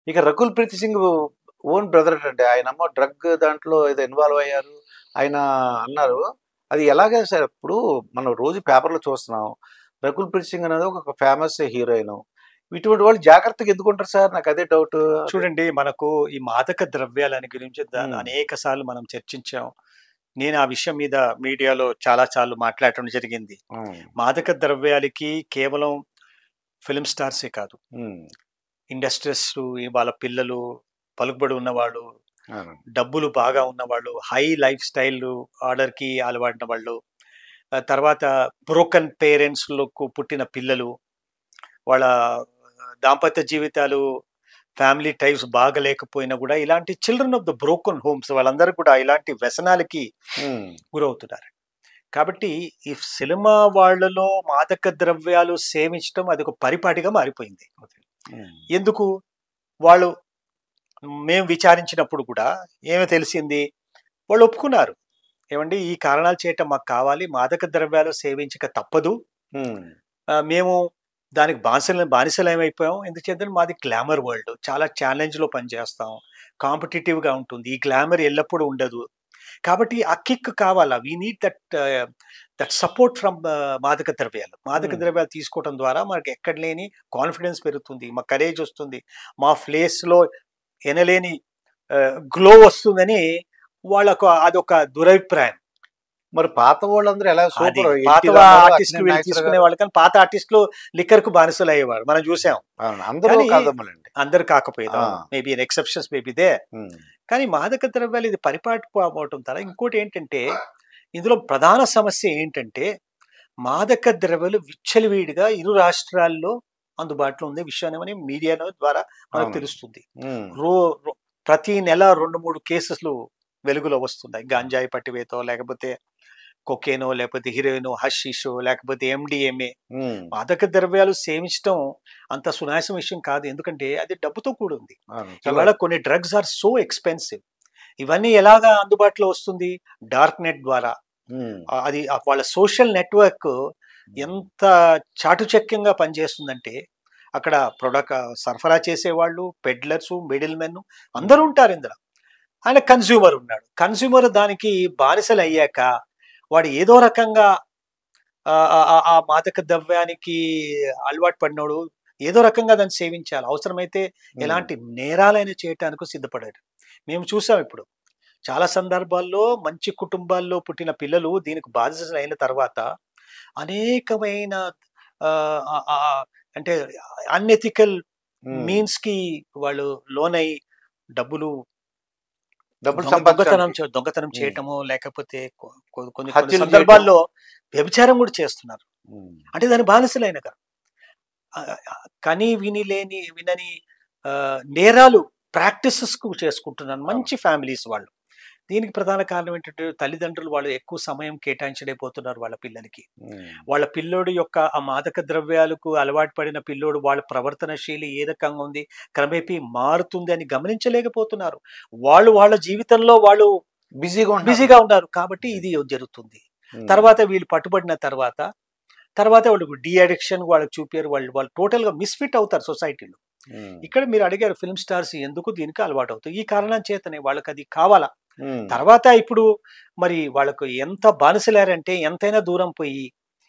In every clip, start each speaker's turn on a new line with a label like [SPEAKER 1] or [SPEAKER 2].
[SPEAKER 1] ఇక 'Rakul Preet Singh' own brother అండి. ఆయనేమో డ్రగ్ దాంట్లో ఏదో ఇన్వాల్వ్ అయ్యారు. ఆయన అన్నారు. అది ఎలాగా సార్ ఇప్పుడు మనం రోజు పేపర్‌లో చూస్తున్నాం. 'రకుల్ ప్రీత్ సింగ్' అనేది ఒక ఫేమస్ హీరోయిను. ఇటువంటి వాళ్ళు జాగ్రత్తగా ఎందుకుంటారు సార్? నాకదే డౌటు. అది.
[SPEAKER 2] చూడండి, మనకు ఈ మాదక ద్రవ్యాలని గురించి
[SPEAKER 1] హ్మ్.
[SPEAKER 2] అనేక సార్లు మనం చర్చించాం. నేను ఆ విషయం మీద మీడియాలో చాలా సార్లు మాట్లాడటం జరిగింది.
[SPEAKER 1] హ్మ్.
[SPEAKER 2] మాదక ద్రవ్యాలకి కేవలం ఫిల్మ్ స్టార్సే కాదు.
[SPEAKER 1] హ్మ్.
[SPEAKER 2] ఇండస్ట్రియలిస్టు, వాళ్ళ పిల్లలు, పలుకుబడి ఉన్నవాళ్ళు,
[SPEAKER 1] అవును.
[SPEAKER 2] డబ్బులు బాగా ఉన్నవాళ్ళు, హై లైఫ్ స్టైల్ ఆర్డర్‌కి అలవాడిన వాళ్ళు, తర్వాత బ్రోకెన్ పేరెంట్స్‌లకు పుట్టిన పిల్లలు, వాళ్ళ దాంపత్య జీవితాలు, ఫ్యామిలీ టైప్స్ బాగలేకపోయినా గూడా ఇలాంటి children of the broken homes వాళ్ళందరూ కూడా ఇలాంటి వ్యసనాలకి
[SPEAKER 1] హ్మ్.
[SPEAKER 2] గురవుతున్నారు. కాబట్టి ఈ సినిమా వాళ్ళలో మాదక ద్రవ్యాలు సేవించటం అదొక పరిపాటిగా మారిపోయింది.
[SPEAKER 1] హ్మ్.
[SPEAKER 2] ఎందుకు? వాళ్ళు మేము విచారించినప్పుడు కూడా ఏమి తెలిసింది? వాళ్ళు ఒప్పుకున్నారు. ఏవండీ, ఈ కారణాలు చేయటం మాకు కావాలి. మాదక ద్రవ్యాలు సేవించక తప్పదు.
[SPEAKER 1] హ్మ్.
[SPEAKER 2] మేము దానికి బానిసలమైపోయాం. ఎందుచేతంటే మాది గ్లామర్ వరల్డ్. చాలా ఛాలెంజ్‌లో పనిచేస్తాం. కాంపిటీటివ్‌గా ఉంటుంది. ఈ గ్లామర్ ఎల్లప్పుడూ ఉండదు. కాబట్టి ఆ కిక్ కావాలా. We need that support from మాదక ద్రవ్యాలు. మాదక
[SPEAKER 1] హ్మ్.
[SPEAKER 2] ద్రవ్యాలు తీసుకోవడం ద్వారా మనకు ఎక్కడ లేని కాన్ఫిడెన్స్ పెరుగుతుంది. మా కరేజ్ వస్తుంది. మా ఫేస్‌లో ఎనలేని గ్లో వస్తుందని వాళ్ళకు అదొక దురభిప్రాయం.
[SPEAKER 1] మరి పాత వాళ్ళందరూ ఎలా
[SPEAKER 2] అది
[SPEAKER 1] సూపర్
[SPEAKER 2] పాత
[SPEAKER 1] 'ఎన్టీ రామారావు',
[SPEAKER 2] ఆర్టిస్టులు
[SPEAKER 1] 'అక్కినేని
[SPEAKER 2] వీళ్ళు
[SPEAKER 1] నాగేశ్వర' గారు.
[SPEAKER 2] తీసుకునేవాళ్ళు. కానీ పాత ఆర్టిస్టులు లిక్కర్‌కు బానిసలయ్యేవారు. మనం చూసాం.
[SPEAKER 1] అవును. అందరూ
[SPEAKER 2] కానీ
[SPEAKER 1] కాదమ్మలండి.
[SPEAKER 2] అందరు కాకపోయేది.
[SPEAKER 1] ఆ!
[SPEAKER 2] అవును. Maybe exceptions may be there.
[SPEAKER 1] హ్మ్.
[SPEAKER 2] కానీ మాదక ద్రవ్యాలు ఇది పరిపాటి పోవటం ద్వారా ఇంకోటేంటంటే, ఇందులో ప్రధాన సమస్య ఏంటంటే, మాదక ద్రవ్యాలు విచ్చలవిడిగా ఇరు రాష్ట్రాల్లో అందుబాటులో ఉండే విషయాన్ని మీడియాను ద్వారా మనకు
[SPEAKER 1] అవునండి.
[SPEAKER 2] తెలుస్తుంది.
[SPEAKER 1] హ్మ్.
[SPEAKER 2] రో రో ప్రతి నెల 2, 3 కేసెస్‌లు వెలుగులో వస్తున్నాయి. గంజాయి పట్టివేతో, లేకపోతే కొకేనో, లేకపోతే హెరోయినో, హషీషో, లేకపోతే ఎండీఎంఏ.
[SPEAKER 1] హ్మ్.
[SPEAKER 2] మాదక ద్రవ్యాలు సేవించటం అంత సునాయాసం విషయం కాదు. ఎందుకంటే అది డబ్బుతో కూడింది.
[SPEAKER 1] అవును. చాలా.
[SPEAKER 2] ఇవాళ కొన్ని డ్రగ్స్ ఆర్ సో ఎక్స్‌పెన్సివ్. ఇవన్నీ ఎలాగా అందుబాటులో వస్తుంది? డార్క్ నెట్ ద్వారా.
[SPEAKER 1] హ్మ్.
[SPEAKER 2] అది వాళ్ళ సోషల్ నెట్‌వర్క్ ఎంత చాటుచక్యంగా పనిచేస్తుందంటే, అక్కడ సరఫరా చేసేవాళ్ళు, పెడ్లర్సు, మిడిల్ మెన్ అందరూ
[SPEAKER 1] హ్మ్.
[SPEAKER 2] ఉంటారు ఇందులో. ఆయన కన్స్యూమర్ ఉన్నాడు. కన్స్యూమర్ దానికి బానిసలయ్యాక వాడు ఏదో రకంగా ఆ మాదక ద్రవ్యానికి అలవాటు పడినోడు ఏదో రకంగా దాన్ని సేవించాలి. అవసరమైతే
[SPEAKER 1] హ్మ్.
[SPEAKER 2] ఎలాంటి నేరాలైనా చేయటానికి సిద్ధపడాడు. మేము చూసాం ఇప్పుడు. చాలా సందర్భాల్లో మంచి కుటుంబాల్లో పుట్టిన పిల్లలు దీనికి బాధితులైన తర్వాత అనేకమైన ఆహ్, ఆహ్, ఆహ్, అంటే అన్‌ఎథికల్
[SPEAKER 1] హ్మ్.
[SPEAKER 2] మీన్స్‌కి వాళ్ళు లోనై డబ్బులు
[SPEAKER 1] డబ్బులు సంపాదించడానికి.
[SPEAKER 2] దొంగతనం
[SPEAKER 1] హ్మ్.
[SPEAKER 2] చేయటమో, లేకపోతే కొన్ని కొన్ని
[SPEAKER 1] హత్యలు చేయటం.
[SPEAKER 2] సందర్భాల్లో వ్యభిచారం గూడా చేస్తున్నారు.
[SPEAKER 1] హ్మ్.
[SPEAKER 2] అంటే దాని బానిసలైన కని వినని నేరాలు ప్రాక్టీసెస్‌కు చేసుకుంటున్నారు
[SPEAKER 1] అవును.
[SPEAKER 2] మంచి ఫ్యామిలీస్ వాళ్ళు. దీనికి ప్రధాన కారణం ఏంటంటే తల్లిదండ్రులు వాళ్ళు ఎక్కువ సమయం కేటాయించలేకపోతున్నారు వాళ్ళ పిల్లలకి.
[SPEAKER 1] హ్మ్.
[SPEAKER 2] వాళ్ళ పిల్లోడి యొక్క ఆ మాదక ద్రవ్యాలకు అలవాటు పడిన పిల్లోడు వాళ్ళ ప్రవర్తన శైలి ఏ రకంగా ఉంది, క్రమేపీ మారుతుంది అని గమనించలేకపోతున్నారు. వాళ్ళు వాళ్ళ జీవితంలో వాళ్ళు
[SPEAKER 1] బిజీగా ఉంటున్నారు.
[SPEAKER 2] బిజీగా ఉన్నారు. కాబట్టి
[SPEAKER 1] హ్మ్.
[SPEAKER 2] ఇది జరుగుతుంది.
[SPEAKER 1] హ్మ్.
[SPEAKER 2] తర్వాత వీళ్ళు పట్టుబడిన తర్వాత వాళ్ళకు డీ అడిక్షన్ వాళ్ళకి చూపారు. వాళ్ళు వాళ్ళు టోటల్‌గా మిస్‌ఫిట్ అవుతారు సొసైటీలో.
[SPEAKER 1] హ్మ్.
[SPEAKER 2] ఇక్కడ మీరు అడిగారు ఫిల్మ్ స్టార్స్ ఎందుకు దీనికి అలవాటవుతాయి. ఈ కారణం చేతనే వాళ్ళకది కావాలా.
[SPEAKER 1] హ్మ్.
[SPEAKER 2] తర్వాత ఇప్పుడు మరి వాళ్ళకు ఎంత బానిసలారంటే ఎంతైనా దూరం పోయి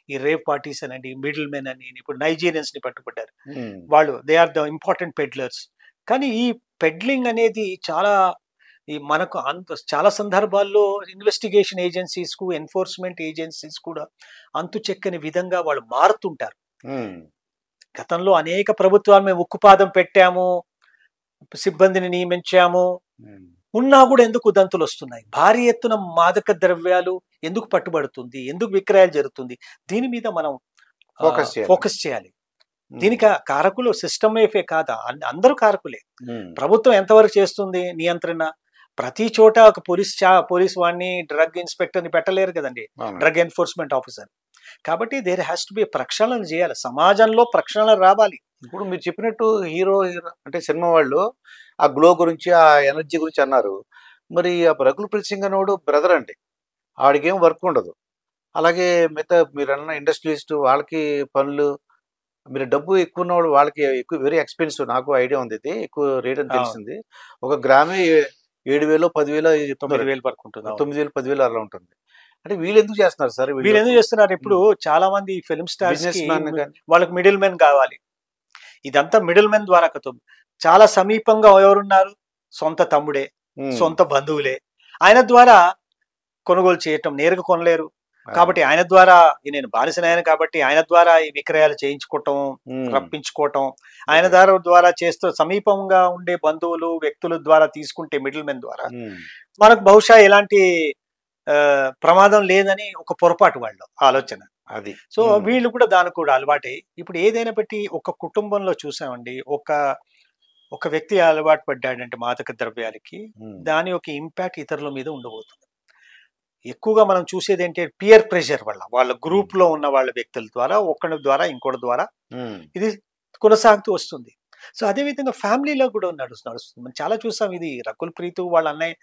[SPEAKER 2] ఈ రేవ్ పార్టీస్ అనండి, మిడిల్ మెన్ అని ఇప్పుడు నైజీరియన్స్‌ని పట్టుబడ్డారు.
[SPEAKER 1] హ్మ్.
[SPEAKER 2] వాళ్ళు they are the important peddlers. కానీ ఈ పెడ్లింగ్ అనేది చాలా మనకు చాలా సందర్భాల్లో ఇన్వెస్టిగేషన్ ఏజెన్సీస్‌కు, ఎన్ఫోర్స్‌మెంట్ ఏజెన్సీస్ కూడా అంతుచెక్కని విధంగా వాళ్ళు మారుతుంటారు.
[SPEAKER 1] హ్మ్.
[SPEAKER 2] గతంలో అనేక ప్రభుత్వాలు మేము ఉక్కుపాదం పెట్టాము, సిబ్బందిని నియమించాము.
[SPEAKER 1] హ్మ్.
[SPEAKER 2] ఉన్నా గూడా ఎందుకు ఉదంతులొస్తున్నాయి? భారీ ఎత్తున మాదక ద్రవ్యాలు ఎందుకు పట్టుబడుతుంది? ఎందుకు విక్రయాలు జరుగుతుంది? దీని మీద మనం
[SPEAKER 1] ఫోకస్ చేయాలి.
[SPEAKER 2] ఫోకస్ చేయాలి.
[SPEAKER 1] హ్మ్.
[SPEAKER 2] దీనికి కారకులు సిస్టమ్ వైఫే కాదా? అందరూ కారకులే.
[SPEAKER 1] హ్మ్.
[SPEAKER 2] ప్రభుత్వం ఎంతవరకు చేస్తుంది నియంత్రణ? ప్రతి చోట ఒక పోలీస్ వాడిని, డ్రగ్ ఇన్స్‌పెక్టర్‌ని పెట్టలేరు కదండీ!
[SPEAKER 1] అవునండి.
[SPEAKER 2] Drug enforcement officer. కాబట్టి దేర్ హాస్ టు బి ప్రక్షాళన చేయాలి. సమాజంలో ప్రక్షాళన రావాలి.
[SPEAKER 1] ఇప్పుడు మీరు చెప్పినట్టు హీరో అంటే సినిమా వాళ్ళు ఆ గ్లో గురించి, ఆ ఎనర్జీ గురించి అన్నారు. మరి ఆ 'రకుల్ ప్రీత్ సింగ్' అనేవాడు బ్రదర్ అండి. ఆడికేం వర్క్ ఉండదు. అలాగే మిగతా మీరన్న ఇండస్ట్రియలిస్ట్ వాళ్ళకి పనులు. మీరు డబ్బు ఎక్కువ ఉన్నవాళ్ళు వాళ్ళకి ఎక్కువ వెరీ ఎక్స్‌పెన్సివ్. నాకు ఐడియా ఉంది ఇది. ఎక్కువ రేట్ అని
[SPEAKER 2] అవును.
[SPEAKER 1] తెలిసింది. ఒక గ్రామే 7,000 10,000 చెప్తున్నారు.
[SPEAKER 2] 9,000 వరకు ఉంటుంది. అవును.
[SPEAKER 1] 9,000 10,000 అలా ఉంటుంది. అంటే వీళ్ళెందుకు చేస్తున్నారు సార్?
[SPEAKER 2] వీళ్ళు ఎందుకు చేస్తున్నారు ఇప్పుడు చాలా మంది ఫిల్మ్ స్టార్స్
[SPEAKER 1] బిజినెస్
[SPEAKER 2] కి
[SPEAKER 1] మ్యాన్ గాని
[SPEAKER 2] వాళ్ళకి మిడిల్ మెన్ కావాలి. ఇదంతా మిడిల్ మెన్ ద్వారా చాలా సమీపంగా ఎవరున్నారు? సొంత తమ్ముడే,
[SPEAKER 1] హ్మ్.
[SPEAKER 2] సొంత బంధువులే. ఆయన ద్వారా కొనుగోలు చేయటం నేరుగా కొనలేరు. కాబట్టి ఆయన ద్వారా నేను బానిసనయ్యాను కాబట్టి ఆయన ద్వారా ఈ విక్రయాలు చేయించుకోవటం,
[SPEAKER 1] హ్మ్.
[SPEAKER 2] రప్పించుకోవటం, ఆయన ద్వారా చేస్తూ సమీపంగా ఉండే బంధువులు, వ్యక్తుల ద్వారా తీసుకుంటే మిడిల్ మెన్ ద్వారా
[SPEAKER 1] హ్మ్.
[SPEAKER 2] మనకు బహుశా ఎలాంటి ప్రమాదం లేదని ఒక పొరపాటు వాళ్ళ ఆలోచన.
[SPEAKER 1] అది.
[SPEAKER 2] సో వీళ్ళు కూడా దానికి కూడా అలవాటే. ఇప్పుడు ఏదైనా బట్టి ఒక కుటుంబంలో చూసామండి, ఒక వ్యక్తి అలవాటు పడ్డాడంటే మాదక ద్రవ్యాలకి,
[SPEAKER 1] హ్మ్.
[SPEAKER 2] దాని యొక్క ఇంపాక్ట్ ఇతరుల మీద ఉండబోతుంది. ఎక్కువగా మనం చూసేది ఏంటి, పియర్ ప్రెషర్ వల్ల, వాళ్ళ గ్రూప్ లో ఉన్న వాళ్ళ వ్యక్తుల ద్వారా, ఒకరి ద్వారా ఇంకోటి ద్వారా
[SPEAKER 1] హ్మ్.
[SPEAKER 2] ఇది కొనసాగుతూ వస్తుంది. సో అదే విధంగా ఫ్యామిలీలో కూడా నడుస్తుంది. మనం చాలా చూసాం. ఇది రకుల్ ప్రీత్ వాళ్ళ అన్నయ్య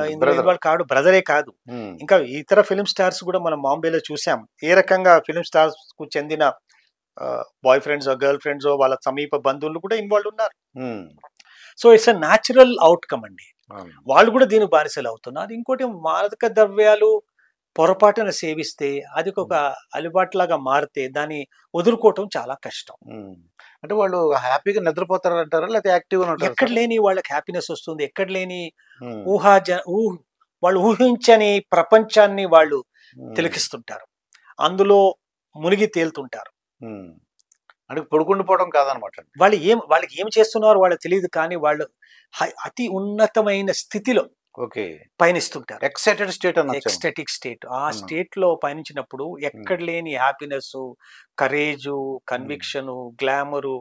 [SPEAKER 2] ఇందులో
[SPEAKER 1] బ్రదర్.
[SPEAKER 2] ఇన్వాల్వ్ కాడు, బ్రదరే కాదు,
[SPEAKER 1] హ్మ్.
[SPEAKER 2] ఇంకా ఇతర ఫిల్మ్ స్టార్స్ కూడా మనం బాంబేలో చూసాం. ఏ రకంగా ఫిల్మ్ స్టార్స్ కు చెందిన బాయ్ ఫ్రెండ్స్, గర్ల్ ఫ్రెండ్స్, వాళ్ళ సమీప బంధువులు కూడా ఇన్వాల్వ్ ఉన్నారు.
[SPEAKER 1] హ్మ్.
[SPEAKER 2] So it's a natural outcome అండి.
[SPEAKER 1] అవును.
[SPEAKER 2] వాళ్ళు కూడా దీనికి బానిసలు అవుతున్నారు. ఇంకోటి, మాదక ద్రవ్యాలు పొరపాటున సేవిస్తే అది ఒక అలవాట్లాగా మారితే దాన్ని వదులుకోవటం చాలా కష్టం.
[SPEAKER 1] హ్మ్. అంటే వాళ్ళు హ్యాపీగా నిద్రపోతారంటారా? లేకపోతే యాక్టివ్‌గానే ఉంటారా
[SPEAKER 2] ఎక్కడ
[SPEAKER 1] సార్?
[SPEAKER 2] లేని వాళ్ళకి హ్యాపీనెస్ వస్తుంది. ఎక్కడ లేని
[SPEAKER 1] హ్మ్.
[SPEAKER 2] వాళ్ళు ఊహించని ప్రపంచాన్ని వాళ్ళు
[SPEAKER 1] హ్మ్.
[SPEAKER 2] తిలకిస్తుంటారు. అందులో మునిగి తేలుతుంటారు.
[SPEAKER 1] హ్మ్. అంటే పడుకుండిపోవడం కాదనమాట.
[SPEAKER 2] వాళ్ళకి ఏం చేస్తున్నారో వాళ్ళకి తెలియదు, కానీ వాళ్ళు అతి ఉన్నతమైన స్థితిలో
[SPEAKER 1] ఓకే.
[SPEAKER 2] పయనిస్తుంటారు.
[SPEAKER 1] ఎక్సైటెడ్ స్టేట్ అనొచ్చేమో.
[SPEAKER 2] Ecstatic state. ఆ
[SPEAKER 1] అవును.
[SPEAKER 2] స్టేట్ లో పయనించినప్పుడు ఎక్కడ లేని హ్యాపీనెస్, కరేజు, కన్విక్షను, గ్లామరు,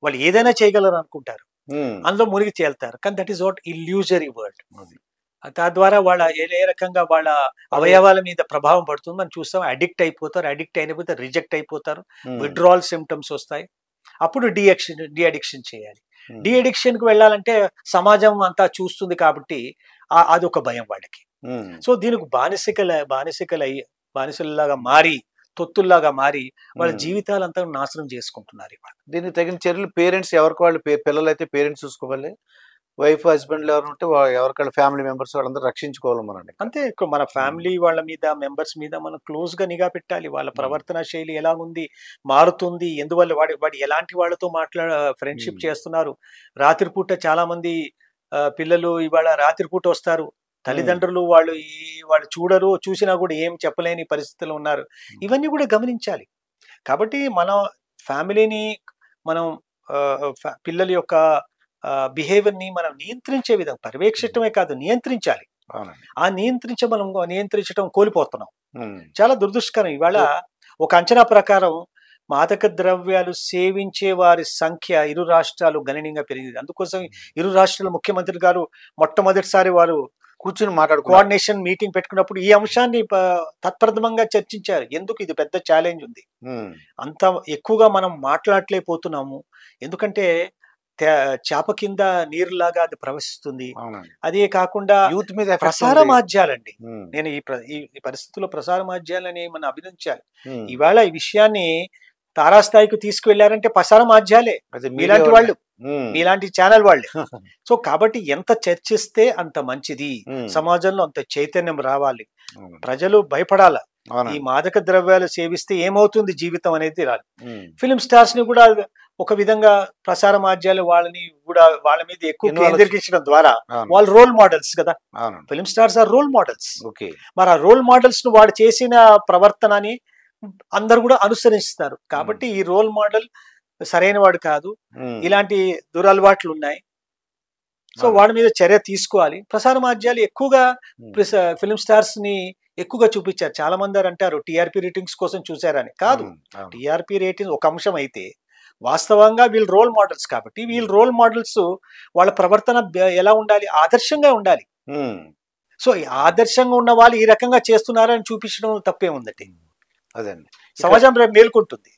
[SPEAKER 2] వాళ్ళు ఏదైనా చేయగలరు అనుకుంటారు.
[SPEAKER 1] హ్మ్.
[SPEAKER 2] అందులో మునిగి తేలుతారు. కానీ that is what illusory world.
[SPEAKER 1] అది.
[SPEAKER 2] తద్వారా వాళ్ళ ఏ రకంగా వాళ్ళ అవయవాల మీద ప్రభావం పడుతుంది మనం చూస్తాం. అడిక్ట్ అయిపోతారు. అడిక్ట్ అయినపోతే రిజెక్ట్ అయిపోతారు.
[SPEAKER 1] హ్మ్.
[SPEAKER 2] విత్డ్రావల్ సిమ్టమ్స్ వస్తాయి. అప్పుడు డి అడిక్షన్ చేయాలి.
[SPEAKER 1] హ్మ్.
[SPEAKER 2] డి అడిక్షన్ కి వెళ్ళాలంటే సమాజం అంతా చూస్తుంది కాబట్టి అదొక భయం వాళ్ళకి.
[SPEAKER 1] హ్మ్.
[SPEAKER 2] సో దీనికి బానిసల్లాగా మారి, తొత్తుల్లాగా మారి వాళ్ళ
[SPEAKER 1] హ్మ్.
[SPEAKER 2] జీవితాలంతా నాశనం చేసుకుంటున్నారు ఇవాళ.
[SPEAKER 1] దీనికి తగిన చర్యలు పేరెంట్స్ ఎవరికి వాళ్ళు పిల్లలైతే పేరెంట్స్ చూసుకోవాలి. వైఫ్, హస్బెండ్‌లు ఎవరైనా ఉంటే ఎవరికాళ్ళ ఫ్యామిలీ మెంబర్స్ వాళ్ళందరూ రక్షించుకోవాలి మనండి.
[SPEAKER 2] అంతే, మన ఫ్యామిలీ వాళ్ళ మీద, మెంబర్స్ మీద మనం క్లోజ్ గా నిఘా పెట్టాలి. వాళ్ళ ప్రవర్తన శైలి ఎలా ఉంది, మారుతుంది, ఎందువల్ల వాడు ఎలాంటి వాళ్ళతో ఫ్రెండ్షిప్ చేస్తున్నారు. రాత్రిపూట చాలా మంది పిల్లలు ఇవాళ రాత్రిపూట వస్తారు. తల్లిదండ్రులు వాళ్ళు చూడరు, చూసినా కూడా ఏం చెప్పలేని పరిస్థితులు ఉన్నారు. ఇవన్నీ కూడా గమనించాలి. కాబట్టి మన ఫ్యామిలీని మనం పిల్లల యొక్క బిహేవియర్ ని మనం నియంత్రించే విధంగా, పర్యవేక్షించడమే కాదు, నియంత్రించాలి.
[SPEAKER 1] అవునండి.
[SPEAKER 2] ఆ నియంత్రించడం కోల్పోతున్నాం.
[SPEAKER 1] హ్మ్.
[SPEAKER 2] చాలా దురదృష్టకరం. ఇవాళ ఒక అంచనా ప్రకారం మాదక ద్రవ్యాలు సేవించే వారి సంఖ్య ఇరు రాష్ట్రాలు గణనీయంగా పెరిగింది. అందుకోసం ఇరు రాష్ట్రాల ముఖ్యమంత్రి గారు మొట్టమొదటిసారి వారు
[SPEAKER 1] కూర్చొని మాట్లాడుకున్నారు.
[SPEAKER 2] కోఆర్డినేషన్ మీటింగ్ పెట్టుకున్నప్పుడు ఈ అంశాన్ని తత్ప్రథమంగా చర్చించారు. ఎందుకు ఇది పెద్ద ఛాలెంజ్ ఉంది.
[SPEAKER 1] హ్మ్.
[SPEAKER 2] అంత ఎక్కువగా మనం మాట్లాడలేకపోతున్నాము. ఎందుకంటే చేప కింద నీరులాగా అది ప్రవహిస్తుంది.
[SPEAKER 1] అవునండి.
[SPEAKER 2] అదే కాకుండా
[SPEAKER 1] యూత్ మీద ఎఫెక్ట్
[SPEAKER 2] ప్రసార
[SPEAKER 1] ఉంది.
[SPEAKER 2] మాధ్యాలండి.
[SPEAKER 1] హ్మ్.
[SPEAKER 2] నేను ఈ పరిస్థితుల్లో ప్రసార మాధ్యాలని మనం అభినందించాలి.
[SPEAKER 1] హ్మ్.
[SPEAKER 2] ఇవాళ ఈ విషయాన్ని తారాస్థాయికి తీసుకువెళ్లారంటే ప్రసార మాధ్యాలే,
[SPEAKER 1] అది
[SPEAKER 2] మీలాంటి వాళ్ళు,
[SPEAKER 1] హ్మ్.
[SPEAKER 2] మీలాంటి ఛానల్ వాళ్ళే. సో కాబట్టి ఎంత చర్చిస్తే అంత మంచిది.
[SPEAKER 1] హ్మ్.
[SPEAKER 2] సమాజంలో అంత చైతన్యం రావాలి.
[SPEAKER 1] అవునండి.
[SPEAKER 2] ప్రజలు భయపడాల. ఈ
[SPEAKER 1] అవునండి.
[SPEAKER 2] మాదక ద్రవ్యాలు సేవిస్తే ఏమవుతుంది జీవితం అనేది రాలి.
[SPEAKER 1] హ్మ్.
[SPEAKER 2] ఫిల్మ్ స్టార్స్ ని కూడా ఒక విధంగా ప్రసార మాధ్యాలు వాళ్ళ మీద ఎక్కువ కేంద్రీకరించడం ద్వారా
[SPEAKER 1] అవును.
[SPEAKER 2] వాళ్ళు రోల్ మోడల్స్ కదా.
[SPEAKER 1] అవునండి.
[SPEAKER 2] Film stars are role models.
[SPEAKER 1] Okay.
[SPEAKER 2] మరి ఆ రోల్ మోడల్స్ ను వాడు చేసిన ప్రవర్తనని అందరు కూడా అనుసరిస్తారు. కాబట్టి ఈ రోల్ మోడల్ సరైన వాడు కాదు,
[SPEAKER 1] హ్మ్.
[SPEAKER 2] ఇలాంటి దురలవాట్లు ఉన్నాయి. సో వాడి మీద చర్య తీసుకోవాలి. ప్రసార మాధ్యాలు ఎక్కువగా ఫిల్మ్ స్టార్స్ ని ఎక్కువగా చూపించారు. చాలా మంది అంటారు టీఆర్పీ రేటింగ్స్ కోసం చూశారని. కాదు, టీఆర్పీ రేటింగ్ ఒక అంశం అయితే వాస్తవంగా వీళ్ళు రోల్ మోడల్స్ కాబట్టి వీళ్ళు రోల్ మోడల్స్ వాళ్ళ ప్రవర్తన ఎలా ఉండాలి, ఆదర్శంగా ఉండాలి.
[SPEAKER 1] హ్మ్.
[SPEAKER 2] సో ఈ ఆదర్శంగా ఉన్న వాళ్ళు ఈ రకంగా చేస్తున్నారని చూపించడం తప్పే ఉందండి.
[SPEAKER 1] అదండి.
[SPEAKER 2] సమాజం రేపు మేల్కొంటుంది.